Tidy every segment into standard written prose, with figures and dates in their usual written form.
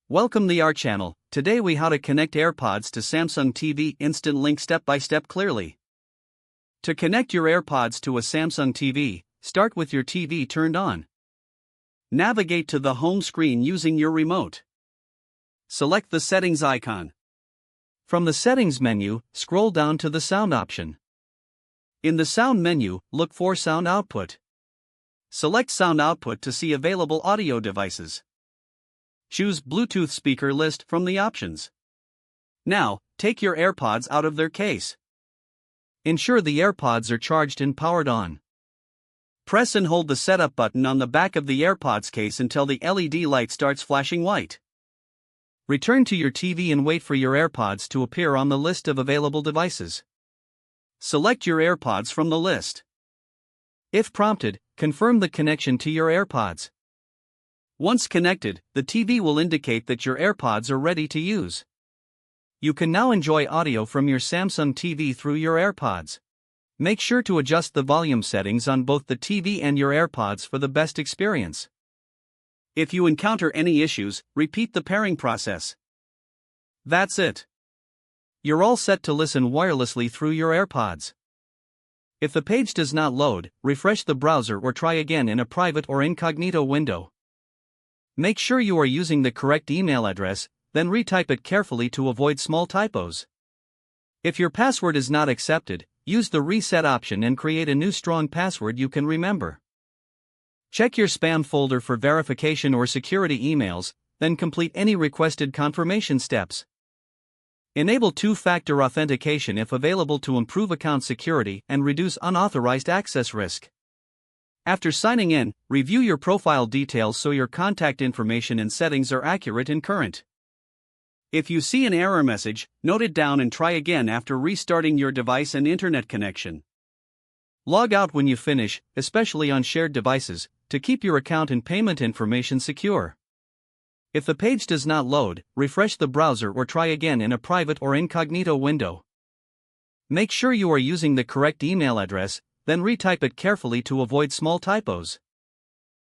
Welcome to our channel. Today we how to connect AirPods to Samsung TV instant link step by step clearly. To connect your AirPods to a Samsung TV, start with your TV turned on. Navigate to the home screen using your remote. Select the settings icon. From the settings menu, scroll down to the sound option. In the sound menu, look for sound output. Select sound output to see available audio devices. Choose Bluetooth speaker list from the options. Now, take your AirPods out of their case. Ensure the AirPods are charged and powered on. Press and hold the setup button on the back of the AirPods case until the LED light starts flashing white. Return to your TV and wait for your AirPods to appear on the list of available devices. Select your AirPods from the list. If prompted, confirm the connection to your AirPods. Once connected, the TV will indicate that your AirPods are ready to use. You can now enjoy audio from your Samsung TV through your AirPods. Make sure to adjust the volume settings on both the TV and your AirPods for the best experience. If you encounter any issues, repeat the pairing process. That's it. You're all set to listen wirelessly through your AirPods. If the page does not load, refresh the browser or try again in a private or incognito window. Make sure you are using the correct email address, then retype it carefully to avoid small typos. If your password is not accepted, use the reset option and create a new strong password you can remember. Check your spam folder for verification or security emails, then complete any requested confirmation steps. Enable two-factor authentication if available to improve account security and reduce unauthorized access risk. After signing in, review your profile details so your contact information and settings are accurate and current. If you see an error message, note it down and try again after restarting your device and internet connection. Log out when you finish, especially on shared devices, to keep your account and payment information secure. If the page does not load, refresh the browser or try again in a private or incognito window. Make sure you are using the correct email address, then retype it carefully to avoid small typos.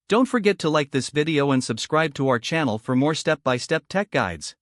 Don't forget to like this video and subscribe to our channel for more step-by-step tech guides.